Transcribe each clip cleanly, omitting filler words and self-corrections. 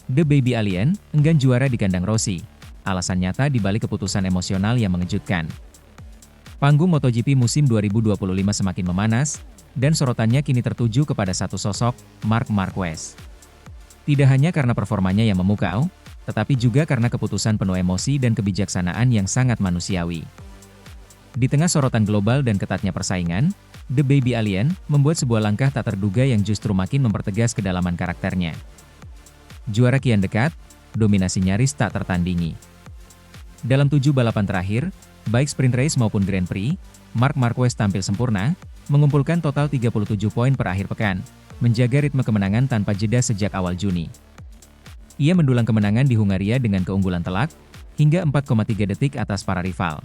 The Baby Alien enggan juara di kandang Rossi. Alasan nyata di balik keputusan emosional yang mengejutkan. Panggung MotoGP musim 2025 semakin memanas, dan sorotannya kini tertuju kepada satu sosok, Marc Marquez. Tidak hanya karena performanya yang memukau, tetapi juga karena keputusan penuh emosi dan kebijaksanaan yang sangat manusiawi. Di tengah sorotan global dan ketatnya persaingan, The Baby Alien membuat sebuah langkah tak terduga yang justru makin mempertegas kedalaman karakternya. Juara kian dekat, dominasi nyaris tak tertandingi. Dalam 7 balapan terakhir, baik sprint race maupun Grand Prix, Marc Marquez tampil sempurna, mengumpulkan total 37 poin per akhir pekan, menjaga ritme kemenangan tanpa jeda sejak awal Juni. Ia mendulang kemenangan di Hungaria dengan keunggulan telak, hingga 4,3 detik atas para rival.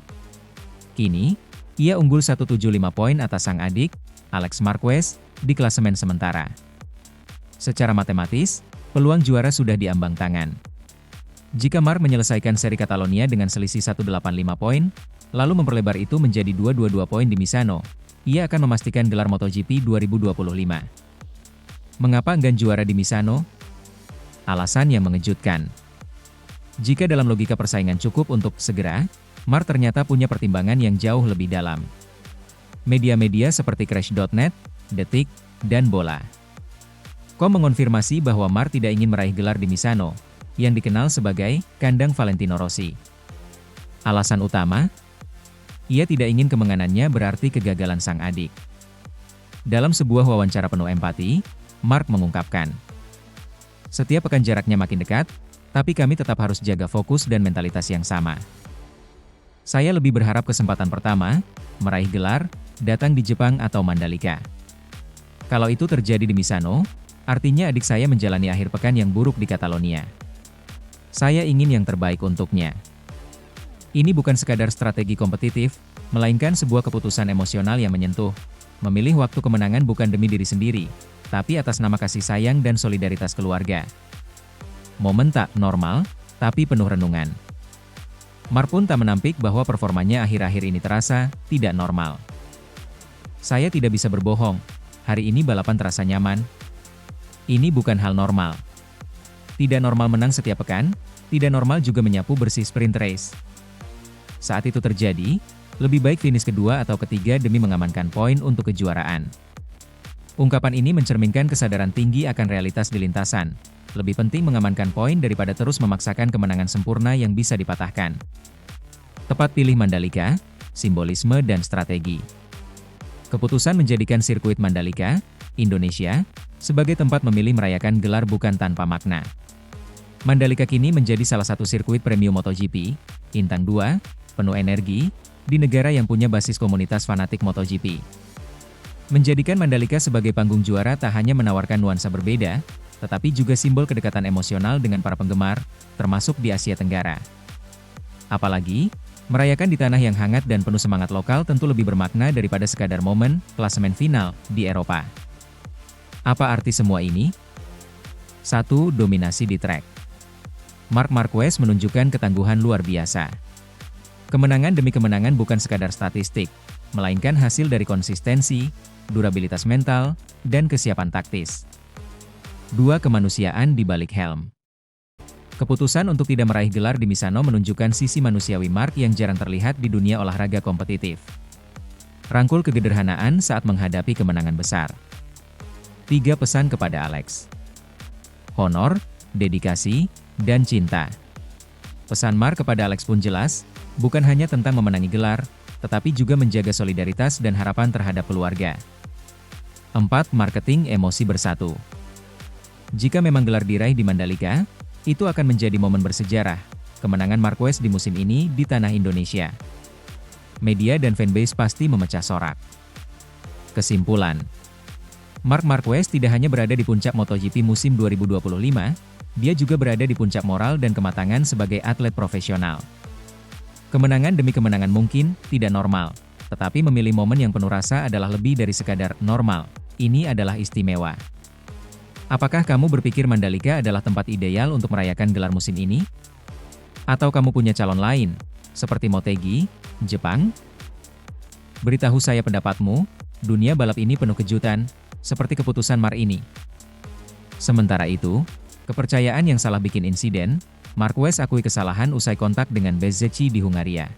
Kini, ia unggul 175 poin atas sang adik, Alex Marquez, di klasemen sementara. Secara matematis, peluang juara sudah diambang tangan. Jika Marc menyelesaikan seri Catalonia dengan selisih 185 poin, lalu memperlebar itu menjadi 222 poin di Misano, ia akan memastikan gelar MotoGP 2025. Mengapa enggan juara di Misano? Alasan yang mengejutkan. Jika dalam logika persaingan cukup untuk segera, Marc ternyata punya pertimbangan yang jauh lebih dalam. Media-media seperti Crash.net, Detik, dan Bola. Mengonfirmasi bahwa Marc tidak ingin meraih gelar di Misano, yang dikenal sebagai kandang Valentino Rossi. Alasan utama, ia tidak ingin kemenangannya berarti kegagalan sang adik. Dalam sebuah wawancara penuh empati, Marc mengungkapkan, "Setiap pekan jaraknya makin dekat, tapi kami tetap harus jaga fokus dan mentalitas yang sama. Saya lebih berharap kesempatan pertama, meraih gelar, datang di Jepang atau Mandalika. Kalau itu terjadi di Misano, artinya adik saya menjalani akhir pekan yang buruk di Catalonia. Saya ingin yang terbaik untuknya." Ini bukan sekadar strategi kompetitif, melainkan sebuah keputusan emosional yang menyentuh. Memilih waktu kemenangan bukan demi diri sendiri, tapi atas nama kasih sayang dan solidaritas keluarga. Momen tak normal, tapi penuh renungan. Marc pun tak menampik bahwa performanya akhir-akhir ini terasa tidak normal. "Saya tidak bisa berbohong, hari ini balapan terasa nyaman. Ini bukan hal normal. Tidak normal menang setiap pekan, tidak normal juga menyapu bersih sprint race. Saat itu terjadi, lebih baik finish kedua atau ketiga demi mengamankan poin untuk kejuaraan." Ungkapan ini mencerminkan kesadaran tinggi akan realitas di lintasan. Lebih penting mengamankan poin daripada terus memaksakan kemenangan sempurna yang bisa dipatahkan. Tepat pilih Mandalika, simbolisme dan strategi. Keputusan menjadikan sirkuit Mandalika, Indonesia, sebagai tempat memilih merayakan gelar bukan tanpa makna. Mandalika kini menjadi salah satu sirkuit premium MotoGP, Intang 2, penuh energi, di negara yang punya basis komunitas fanatik MotoGP. Menjadikan Mandalika sebagai panggung juara tak hanya menawarkan nuansa berbeda, tetapi juga simbol kedekatan emosional dengan para penggemar, termasuk di Asia Tenggara. Apalagi, merayakan di tanah yang hangat dan penuh semangat lokal tentu lebih bermakna daripada sekadar momen klasemen final di Eropa. Apa arti semua ini? 1. Dominasi di trek. Marc Marquez menunjukkan ketangguhan luar biasa. Kemenangan demi kemenangan bukan sekadar statistik, melainkan hasil dari konsistensi, durabilitas mental, dan kesiapan taktis. 2. Kemanusiaan di balik helm. Keputusan untuk tidak meraih gelar di Misano menunjukkan sisi manusiawi Marc yang jarang terlihat di dunia olahraga kompetitif. Rangkul kegederhanaan saat menghadapi kemenangan besar. 3. Pesan kepada Alex. Honor, dedikasi, dan cinta. Pesan Marc kepada Alex pun jelas, bukan hanya tentang memenangi gelar, tetapi juga menjaga solidaritas dan harapan terhadap keluarga. 4. Marketing emosi bersatu. Jika memang gelar diraih di Mandalika, itu akan menjadi momen bersejarah, kemenangan Marquez di musim ini di tanah Indonesia. Media dan fanbase pasti memecah sorak. Kesimpulan, Marc Marquez tidak hanya berada di puncak MotoGP musim 2025, dia juga berada di puncak moral dan kematangan sebagai atlet profesional. Kemenangan demi kemenangan mungkin tidak normal, tetapi memilih momen yang penuh rasa adalah lebih dari sekadar normal. Ini adalah istimewa. Apakah kamu berpikir Mandalika adalah tempat ideal untuk merayakan gelar musim ini? Atau kamu punya calon lain, seperti Motegi, Jepang? Beritahu saya pendapatmu, dunia balap ini penuh kejutan, seperti keputusan Marc ini. Sementara itu, Kepercayaan yang salah bikin insiden, Marquez akui kesalahan usai kontak dengan Bezzecchi di Hungaria.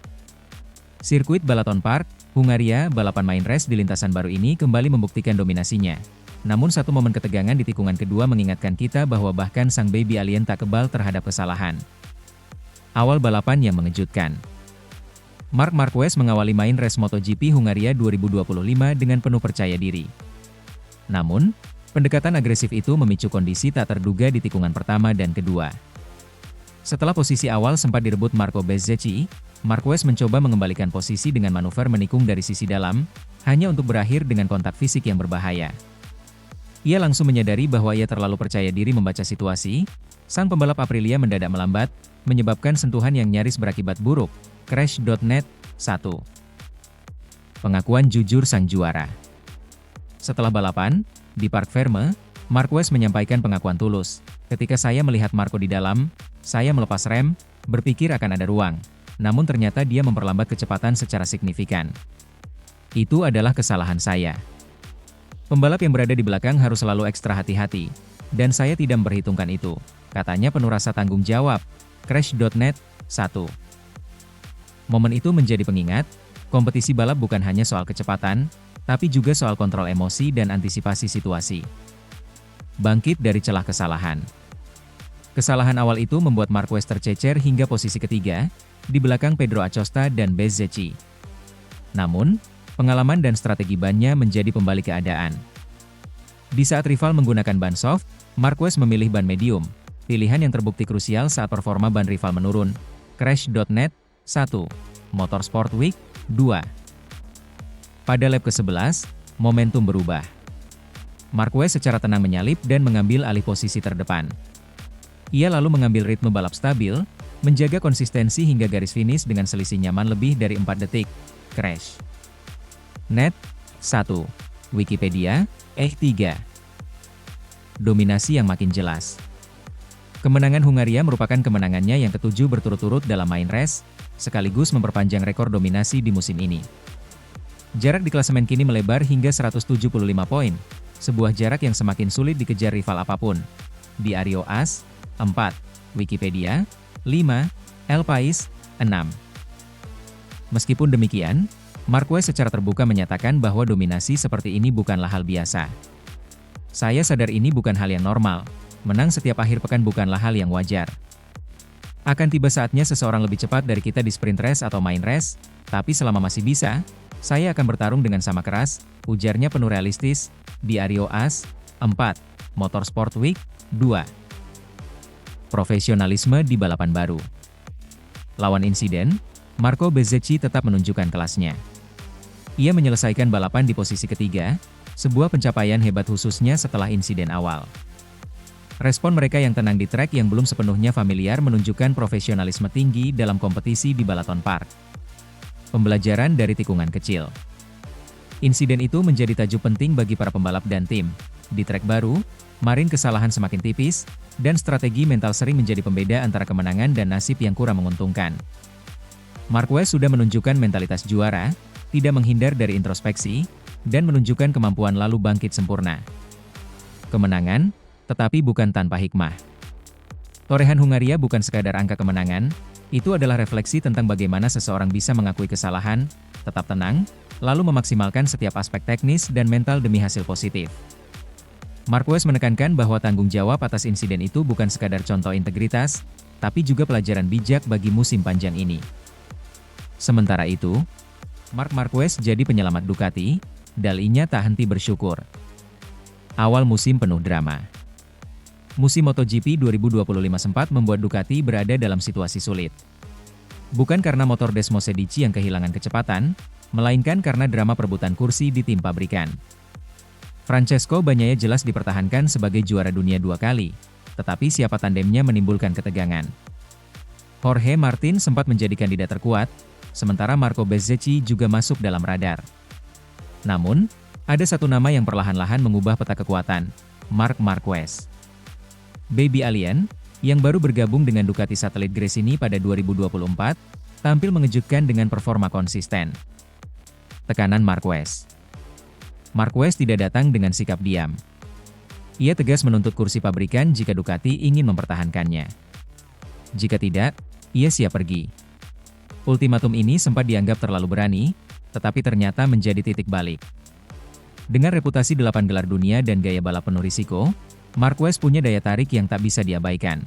Sirkuit Balaton Park, Hungaria, balapan main race di lintasan baru ini kembali membuktikan dominasinya. Namun satu momen ketegangan di tikungan kedua mengingatkan kita bahwa bahkan sang baby alien tak kebal terhadap kesalahan. Awal balapan yang mengejutkan. Marc Marquez mengawali main race MotoGP Hungaria 2025 dengan penuh percaya diri. Namun, pendekatan agresif itu memicu kondisi tak terduga di tikungan pertama dan kedua. Setelah posisi awal sempat direbut Marco Bezzecchi, Marquez mencoba mengembalikan posisi dengan manuver menikung dari sisi dalam, hanya untuk berakhir dengan kontak fisik yang berbahaya. Ia langsung menyadari bahwa ia terlalu percaya diri membaca situasi. Sang pembalap Aprilia mendadak melambat, menyebabkan sentuhan yang nyaris berakibat buruk. Crash.net 1. Pengakuan jujur sang juara. Setelah balapan, di Parc Ferme, Marquez menyampaikan pengakuan tulus. Ketika saya melihat Marco di dalam, saya melepas rem, berpikir akan ada ruang. Namun ternyata dia memperlambat kecepatan secara signifikan. Itu adalah kesalahan saya. Pembalap yang berada di belakang harus selalu ekstra hati-hati. Dan saya tidak memperhitungkan itu, katanya penuh rasa tanggung jawab. Crash.net 1. Momen itu menjadi pengingat, kompetisi balap bukan hanya soal kecepatan, tapi juga soal kontrol emosi dan antisipasi situasi. Bangkit dari celah kesalahan. Kesalahan awal itu membuat Marquez tercecer hingga posisi ketiga, di belakang Pedro Acosta dan Bezzecchi. Namun, pengalaman dan strategi bannya menjadi pembalik keadaan. Di saat rival menggunakan ban soft, Marquez memilih ban medium, pilihan yang terbukti krusial saat performa ban rival menurun. Crash.net 1. Motorsport Week 2. Pada lap ke-11, momentum berubah. Marquez secara tenang menyalip dan mengambil alih posisi terdepan. Ia lalu mengambil ritme balap stabil, menjaga konsistensi hingga garis finish dengan selisih nyaman lebih dari 4 detik. Crash. Net 1. Wikipedia, 3. Dominasi yang makin jelas. Kemenangan Hungaria merupakan kemenangannya yang ketujuh berturut-turut dalam main race, sekaligus memperpanjang rekor dominasi di musim ini. Jarak di klasemen kini melebar hingga 175 poin, sebuah jarak yang semakin sulit dikejar rival apapun. Diario AS, 4. Wikipedia, 5. El País, 6. Meskipun demikian, Marquez secara terbuka menyatakan bahwa dominasi seperti ini bukanlah hal biasa. Saya sadar ini bukan hal yang normal, menang setiap akhir pekan bukanlah hal yang wajar. Akan tiba saatnya seseorang lebih cepat dari kita di sprint race atau main race, tapi selama masih bisa, saya akan bertarung dengan sama keras, ujarnya penuh realistis. Diario AS, 4. Motorsport Week 2. Profesionalisme di balapan baru. Lawan insiden, Marco Bezzecchi tetap menunjukkan kelasnya. Ia menyelesaikan balapan di posisi ketiga, sebuah pencapaian hebat khususnya setelah insiden awal. Respon mereka yang tenang di trek yang belum sepenuhnya familiar menunjukkan profesionalisme tinggi dalam kompetisi di Balaton Park. Pembelajaran dari tikungan kecil. Insiden itu menjadi tajuk penting bagi para pembalap dan tim. Di trek baru, margin kesalahan semakin tipis, dan strategi mental sering menjadi pembeda antara kemenangan dan nasib yang kurang menguntungkan. Marquez sudah menunjukkan mentalitas juara, tidak menghindar dari introspeksi, dan menunjukkan kemampuan lalu bangkit sempurna. Kemenangan, tetapi bukan tanpa hikmah. Torehan Hungaria bukan sekadar angka kemenangan, itu adalah refleksi tentang bagaimana seseorang bisa mengakui kesalahan, tetap tenang, lalu memaksimalkan setiap aspek teknis dan mental demi hasil positif. Marquez menekankan bahwa tanggung jawab atas insiden itu bukan sekadar contoh integritas, tapi juga pelajaran bijak bagi musim panjang ini. Sementara itu, Marc Marquez jadi penyelamat Ducati, dalinya tak henti bersyukur. Awal musim penuh drama. Musim MotoGP 2025 sempat membuat Ducati berada dalam situasi sulit. Bukan karena motor Desmosedici yang kehilangan kecepatan, melainkan karena drama perebutan kursi di tim pabrikan. Francesco Bagnaia jelas dipertahankan sebagai juara dunia 2 kali, tetapi siapa tandemnya menimbulkan ketegangan. Jorge Martin sempat menjadi kandidat terkuat, sementara Marco Bezzecchi juga masuk dalam radar. Namun, ada satu nama yang perlahan-lahan mengubah peta kekuatan, Marc Marquez. Baby Alien, yang baru bergabung dengan Ducati Satellite Gresini pada 2024, tampil mengejutkan dengan performa konsisten. Tekanan Marquez. Marquez tidak datang dengan sikap diam. Ia tegas menuntut kursi pabrikan jika Ducati ingin mempertahankannya. Jika tidak, ia siap pergi. Ultimatum ini sempat dianggap terlalu berani, tetapi ternyata menjadi titik balik. Dengan reputasi 8 gelar dunia dan gaya balap penuh risiko, Marquez punya daya tarik yang tak bisa diabaikan.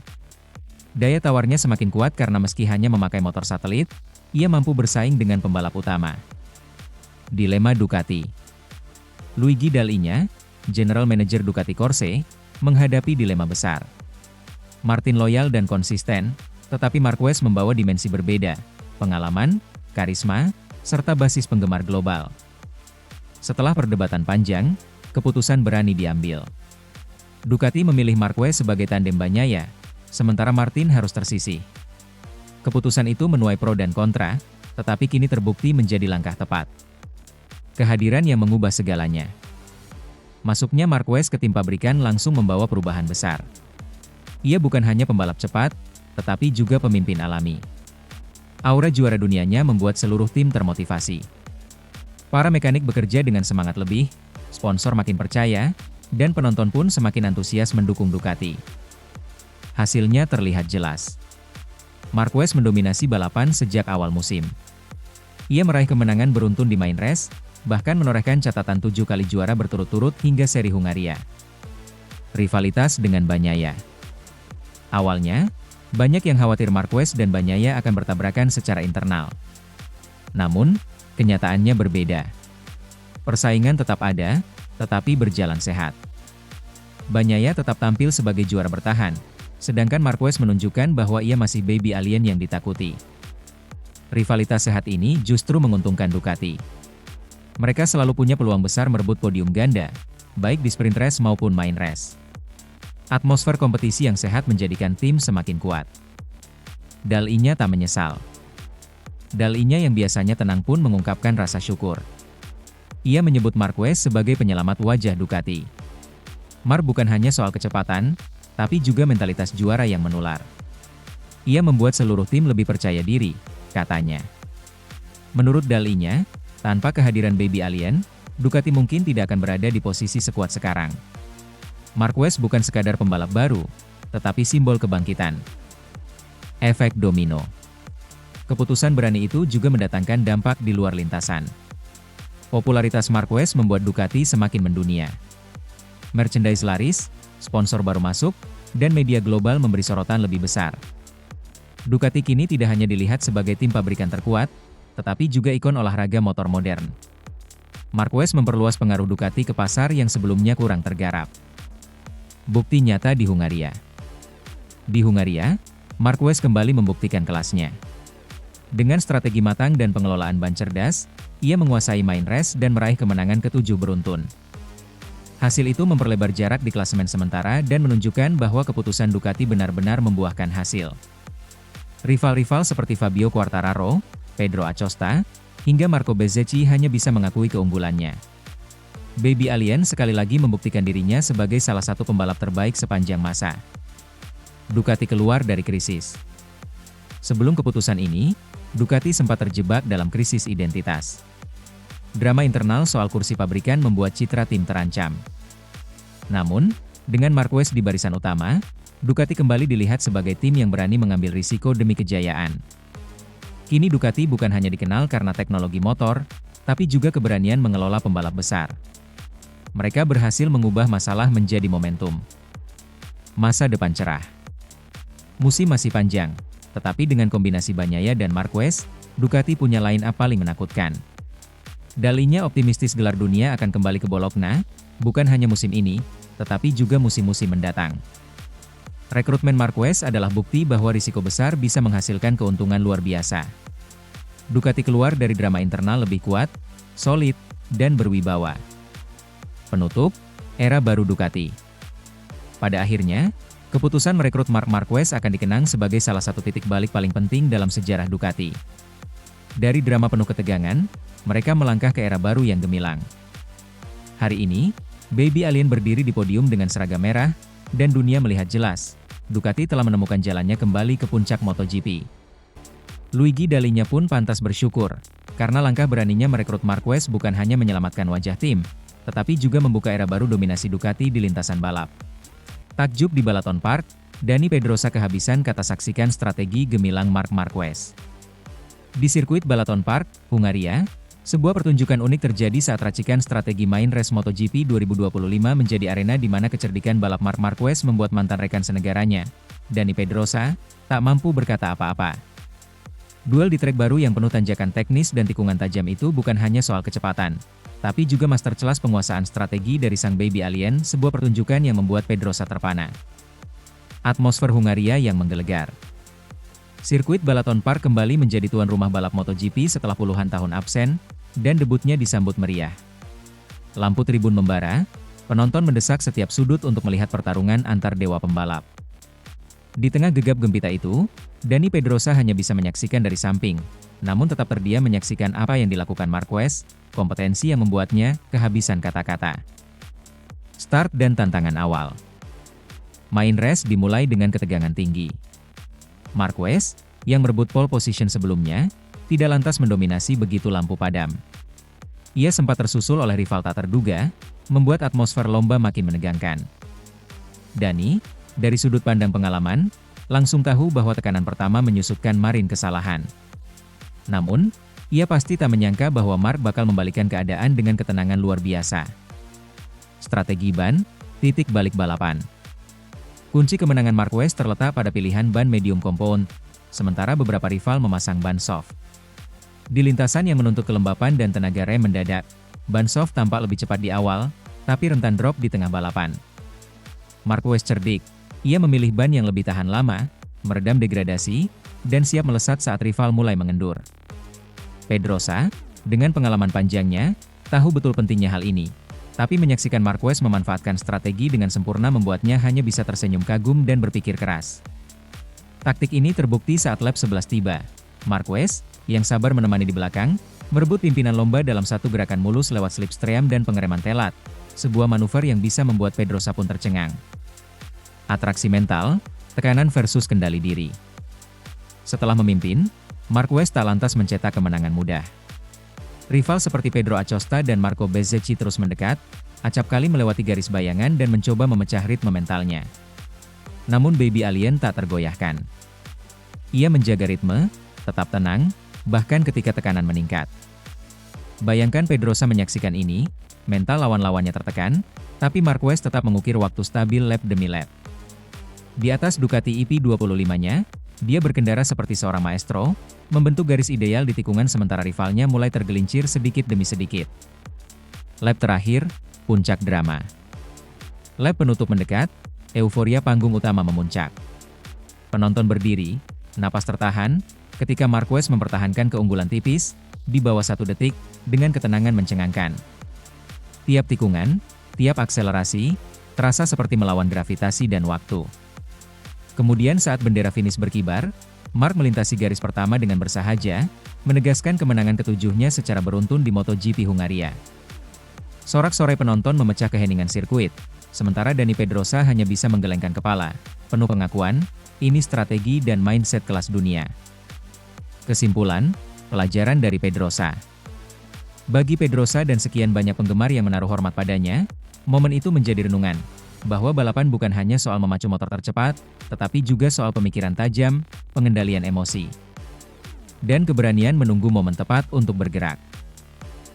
Daya tawarnya semakin kuat karena meski hanya memakai motor satelit, ia mampu bersaing dengan pembalap utama. Dilema Ducati. Luigi Dall'Igna, General Manager Ducati Corse, menghadapi dilema besar. Martin loyal dan konsisten, tetapi Marquez membawa dimensi berbeda, pengalaman, karisma, serta basis penggemar global. Setelah perdebatan panjang, keputusan berani diambil. Ducati memilih Marquez sebagai tandem Bagnaia, sementara Martin harus tersisih. Keputusan itu menuai pro dan kontra, tetapi kini terbukti menjadi langkah tepat. Kehadiran yang mengubah segalanya. Masuknya Marquez ke tim pabrikan langsung membawa perubahan besar. Ia bukan hanya pembalap cepat, tetapi juga pemimpin alami. Aura juara dunianya membuat seluruh tim termotivasi. Para mekanik bekerja dengan semangat lebih, sponsor makin percaya, dan penonton pun semakin antusias mendukung Ducati. Hasilnya terlihat jelas. Marquez mendominasi balapan sejak awal musim. Ia meraih kemenangan beruntun di main race, bahkan menorehkan catatan 7 kali juara berturut-turut hingga seri Hungaria. Rivalitas dengan Bagnaia. Awalnya, banyak yang khawatir Marquez dan Bagnaia akan bertabrakan secara internal. Namun, kenyataannya berbeda. Persaingan tetap ada, tetapi berjalan sehat. Bagnaia tetap tampil sebagai juara bertahan, sedangkan Marquez menunjukkan bahwa ia masih baby alien yang ditakuti. Rivalitas sehat ini justru menguntungkan Ducati. Mereka selalu punya peluang besar merebut podium ganda, baik di sprint race maupun main race. Atmosfer kompetisi yang sehat menjadikan tim semakin kuat. Dall'Igna tak menyesal. Dall'Igna yang biasanya tenang pun mengungkapkan rasa syukur. Ia menyebut Marquez sebagai penyelamat wajah Ducati. Bukan hanya soal kecepatan, tapi juga mentalitas juara yang menular. Ia membuat seluruh tim lebih percaya diri, katanya. Menurut Dall'Igna, tanpa kehadiran baby alien, Ducati mungkin tidak akan berada di posisi sekuat sekarang. Marquez bukan sekadar pembalap baru, tetapi simbol kebangkitan. Efek domino. Keputusan berani itu juga mendatangkan dampak di luar lintasan. Popularitas Marquez membuat Ducati semakin mendunia. Merchandise laris, sponsor baru masuk, dan media global memberi sorotan lebih besar. Ducati kini tidak hanya dilihat sebagai tim pabrikan terkuat, tetapi juga ikon olahraga motor modern. Marquez memperluas pengaruh Ducati ke pasar yang sebelumnya kurang tergarap. Bukti nyata di Hungaria. Di Hungaria, Marquez kembali membuktikan kelasnya. Dengan strategi matang dan pengelolaan ban cerdas, ia menguasai main race dan meraih kemenangan ke-7 beruntun. Hasil itu memperlebar jarak di klasemen sementara dan menunjukkan bahwa keputusan Ducati benar-benar membuahkan hasil. Rival-rival seperti Fabio Quartararo, Pedro Acosta, hingga Marco Bezzecchi hanya bisa mengakui keunggulannya. Baby Alien sekali lagi membuktikan dirinya sebagai salah satu pembalap terbaik sepanjang masa. Ducati keluar dari krisis. Sebelum keputusan ini, Ducati sempat terjebak dalam krisis identitas. Drama internal soal kursi pabrikan membuat citra tim terancam. Namun, dengan Marquez di barisan utama, Ducati kembali dilihat sebagai tim yang berani mengambil risiko demi kejayaan. Kini Ducati bukan hanya dikenal karena teknologi motor, tapi juga keberanian mengelola pembalap besar. Mereka berhasil mengubah masalah menjadi momentum. Masa depan cerah. Musim masih panjang, tetapi dengan kombinasi Bagnaia dan Marquez, Ducati punya line-up paling menakutkan. Dall'Igna optimistis gelar dunia akan kembali ke Bologna, bukan hanya musim ini, tetapi juga musim-musim mendatang. Rekrutmen Marquez adalah bukti bahwa risiko besar bisa menghasilkan keuntungan luar biasa. Ducati keluar dari drama internal lebih kuat, solid, dan berwibawa. Penutup, era baru Ducati. Pada akhirnya, keputusan merekrut Marc Marquez akan dikenang sebagai salah satu titik balik paling penting dalam sejarah Ducati. Dari drama penuh ketegangan, mereka melangkah ke era baru yang gemilang. Hari ini, Baby Alien berdiri di podium dengan seragam merah, dan dunia melihat jelas, Ducati telah menemukan jalannya kembali ke puncak MotoGP. Luigi Dall'Igna pun pantas bersyukur, karena langkah beraninya merekrut Marquez bukan hanya menyelamatkan wajah tim, tetapi juga membuka era baru dominasi Ducati di lintasan balap. Takjub di Balaton Park, Dani Pedrosa kehabisan kata saksikan strategi gemilang Marc Marquez. Di sirkuit Balaton Park, Hungaria, sebuah pertunjukan unik terjadi saat racikan strategi main race MotoGP 2025 menjadi arena di mana kecerdikan balap Marc Marquez membuat mantan rekan senegaranya, Dani Pedrosa, tak mampu berkata apa-apa. Duel di trek baru yang penuh tanjakan teknis dan tikungan tajam itu bukan hanya soal kecepatan, tapi juga masterclass penguasaan strategi dari sang baby alien, sebuah pertunjukan yang membuat Pedrosa terpana. Atmosfer Hungaria yang menggelegar. Sirkuit Balaton Park kembali menjadi tuan rumah balap MotoGP setelah puluhan tahun absen, dan debutnya disambut meriah. Lampu tribun membara, penonton mendesak setiap sudut untuk melihat pertarungan antar dewa pembalap. Di tengah gegap gempita itu, Dani Pedrosa hanya bisa menyaksikan dari samping, namun tetap terdiam menyaksikan apa yang dilakukan Marquez, kompetensi yang membuatnya kehabisan kata-kata. Start dan tantangan awal. Main race dimulai dengan ketegangan tinggi. Marquez, yang merebut pole position sebelumnya, tidak lantas mendominasi begitu lampu padam. Ia sempat tersusul oleh rival tak terduga, membuat atmosfer lomba makin menegangkan. Dani, dari sudut pandang pengalaman, langsung tahu bahwa tekanan pertama menyusutkan Marin kesalahan. Namun, ia pasti tak menyangka bahwa Marc bakal membalikkan keadaan dengan ketenangan luar biasa. Strategi ban, titik balik balapan. Kunci kemenangan Marquez terletak pada pilihan ban medium compound, sementara beberapa rival memasang ban soft. Di lintasan yang menuntut kelembapan dan tenaga rem mendadak, ban soft tampak lebih cepat di awal, tapi rentan drop di tengah balapan. Marquez cerdik, ia memilih ban yang lebih tahan lama, meredam degradasi, dan siap melesat saat rival mulai mengendur. Pedrosa, dengan pengalaman panjangnya, tahu betul pentingnya hal ini. Tapi menyaksikan Marquez memanfaatkan strategi dengan sempurna membuatnya hanya bisa tersenyum kagum dan berpikir keras. Taktik ini terbukti saat lap 11 tiba. Marquez, yang sabar menemani di belakang, merebut pimpinan lomba dalam satu gerakan mulus lewat slipstream dan pengereman telat, sebuah manuver yang bisa membuat Pedrosa pun tercengang. Atraksi mental, tekanan versus kendali diri. Setelah memimpin, Marquez tak lantas mencetak kemenangan mudah. Rival seperti Pedro Acosta dan Marco Bezzecchi terus mendekat, acap kali melewati garis bayangan dan mencoba memecah ritme mentalnya. Namun baby alien tak tergoyahkan. Ia menjaga ritme, tetap tenang, bahkan ketika tekanan meningkat. Bayangkan Pedrosa menyaksikan ini, mental lawan-lawannya tertekan, tapi Marquez tetap mengukir waktu stabil lap demi lap. Di atas Ducati EP25-nya, dia berkendara seperti seorang maestro, membentuk garis ideal di tikungan sementara rivalnya mulai tergelincir sedikit demi sedikit. Lap terakhir, puncak drama. Lap penutup mendekat, euforia panggung utama memuncak. Penonton berdiri, napas tertahan, ketika Marquez mempertahankan keunggulan tipis, di bawah 1 detik, dengan ketenangan mencengangkan. Tiap tikungan, tiap akselerasi, terasa seperti melawan gravitasi dan waktu. Kemudian saat bendera finish berkibar, Marc melintasi garis pertama dengan bersahaja, menegaskan kemenangan ketujuhnya secara beruntun di MotoGP Hungaria. Sorak-sorai penonton memecah keheningan sirkuit, sementara Dani Pedrosa hanya bisa menggelengkan kepala, penuh pengakuan, ini strategi dan mindset kelas dunia. Kesimpulan, pelajaran dari Pedrosa. Bagi Pedrosa dan sekian banyak penggemar yang menaruh hormat padanya, momen itu menjadi renungan, bahwa balapan bukan hanya soal memacu motor tercepat, tetapi juga soal pemikiran tajam, pengendalian emosi, dan keberanian menunggu momen tepat untuk bergerak.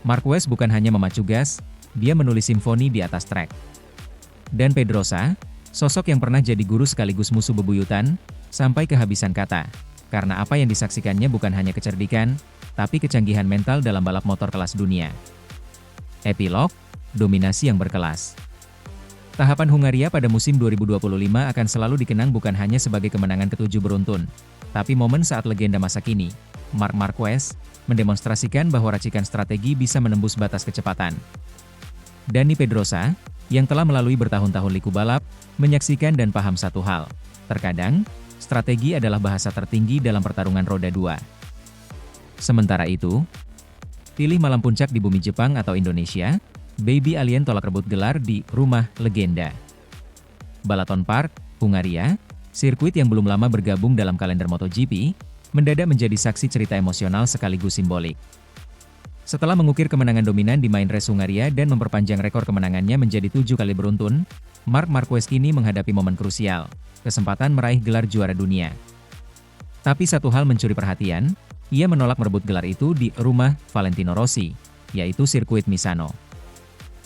Marquez bukan hanya memacu gas, dia menulis simfoni di atas trek. Dan Pedrosa, sosok yang pernah jadi guru sekaligus musuh bebuyutan, sampai kehabisan kata, karena apa yang disaksikannya bukan hanya kecerdikan, tapi kecanggihan mental dalam balap motor kelas dunia. Epilog, dominasi yang berkelas. Tahapan Hungaria pada musim 2025 akan selalu dikenang bukan hanya sebagai kemenangan ketujuh beruntun, tapi momen saat legenda masa kini, Marc Marquez, mendemonstrasikan bahwa racikan strategi bisa menembus batas kecepatan. Dani Pedrosa, yang telah melalui bertahun-tahun liku balap, menyaksikan dan paham satu hal. Terkadang, strategi adalah bahasa tertinggi dalam pertarungan roda 2. Sementara itu, pilih malam puncak di bumi Jepang atau Indonesia, baby alien tolak rebut gelar di Rumah Legenda. Balaton Park, Hungaria, sirkuit yang belum lama bergabung dalam kalender MotoGP, mendadak menjadi saksi cerita emosional sekaligus simbolik. Setelah mengukir kemenangan dominan di main race Hungaria dan memperpanjang rekor kemenangannya menjadi 7 kali beruntun, Marc Marquez kini menghadapi momen krusial, kesempatan meraih gelar juara dunia. Tapi satu hal mencuri perhatian, ia menolak merebut gelar itu di rumah Valentino Rossi, yaitu sirkuit Misano.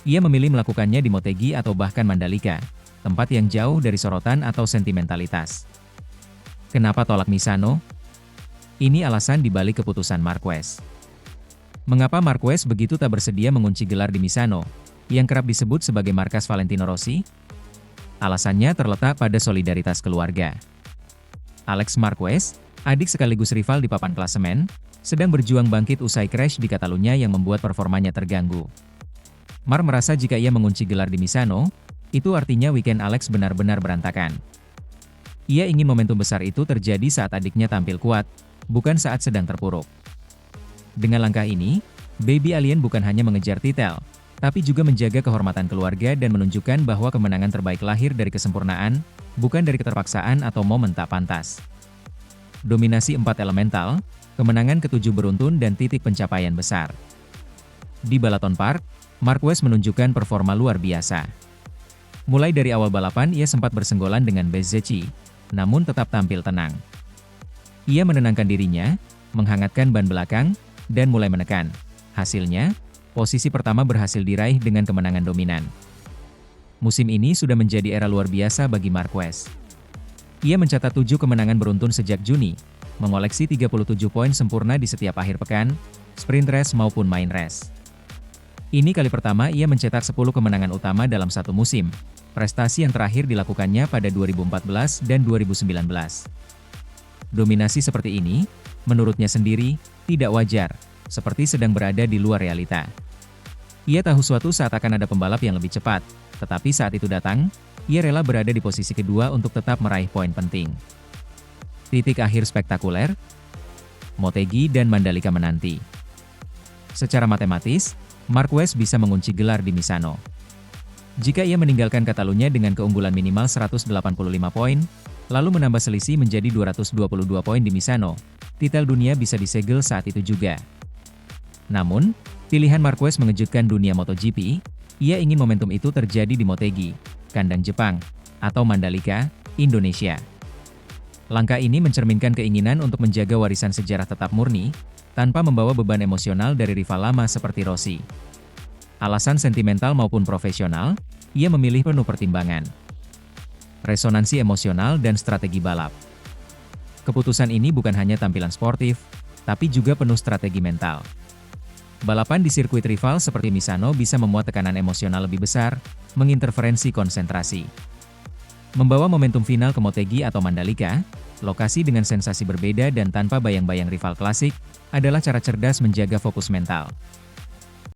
Ia memilih melakukannya di Motegi atau bahkan Mandalika, tempat yang jauh dari sorotan atau sentimentalitas. Kenapa tolak Misano? Ini alasan dibalik keputusan Marquez. Mengapa Marquez begitu tak bersedia mengunci gelar di Misano, yang kerap disebut sebagai markas Valentino Rossi? Alasannya terletak pada solidaritas keluarga. Alex Marquez, adik sekaligus rival di papan klasemen, sedang berjuang bangkit usai crash di Catalunya yang membuat performanya terganggu. Marc merasa jika ia mengunci gelar di Misano, itu artinya weekend Alex benar-benar berantakan. Ia ingin momentum besar itu terjadi saat adiknya tampil kuat, bukan saat sedang terpuruk. Dengan langkah ini, Baby Alien bukan hanya mengejar titel, tapi juga menjaga kehormatan keluarga dan menunjukkan bahwa kemenangan terbaik lahir dari kesempurnaan, bukan dari keterpaksaan atau momen tak pantas. Dominasi 4 elemental, kemenangan ke-7 beruntun dan titik pencapaian besar. Di Balaton Park, Marquez menunjukkan performa luar biasa. Mulai dari awal balapan ia sempat bersenggolan dengan Bezzecchi, namun tetap tampil tenang. Ia menenangkan dirinya, menghangatkan ban belakang, dan mulai menekan. Hasilnya, posisi pertama berhasil diraih dengan kemenangan dominan. Musim ini sudah menjadi era luar biasa bagi Marquez. Ia mencatat 7 kemenangan beruntun sejak Juni, mengoleksi 37 poin sempurna di setiap akhir pekan, sprint race maupun main race. Ini kali pertama ia mencetak 10 kemenangan utama dalam satu musim, prestasi yang terakhir dilakukannya pada 2014 dan 2019. Dominasi seperti ini, menurutnya sendiri, tidak wajar, seperti sedang berada di luar realita. Ia tahu suatu saat akan ada pembalap yang lebih cepat, tetapi saat itu datang, ia rela berada di posisi kedua untuk tetap meraih poin penting. Titik akhir spektakuler, Motegi dan Mandalika menanti. Secara matematis, Marquez bisa mengunci gelar di Misano. Jika ia meninggalkan Catalunya dengan keunggulan minimal 185 poin, lalu menambah selisih menjadi 222 poin di Misano, titel dunia bisa disegel saat itu juga. Namun, pilihan Marquez mengejutkan dunia MotoGP, ia ingin momentum itu terjadi di Motegi, kandang Jepang, atau Mandalika, Indonesia. Langkah ini mencerminkan keinginan untuk menjaga warisan sejarah tetap murni, tanpa membawa beban emosional dari rival lama seperti Rossi. Alasan sentimental maupun profesional, ia memilih penuh pertimbangan. Resonansi emosional dan strategi balap. Keputusan ini bukan hanya tampilan sportif, tapi juga penuh strategi mental. Balapan di sirkuit rival seperti Misano bisa memuat tekanan emosional lebih besar, menginterferensi konsentrasi. Membawa momentum final ke Motegi atau Mandalika, lokasi dengan sensasi berbeda dan tanpa bayang-bayang rival klasik, adalah cara cerdas menjaga fokus mental.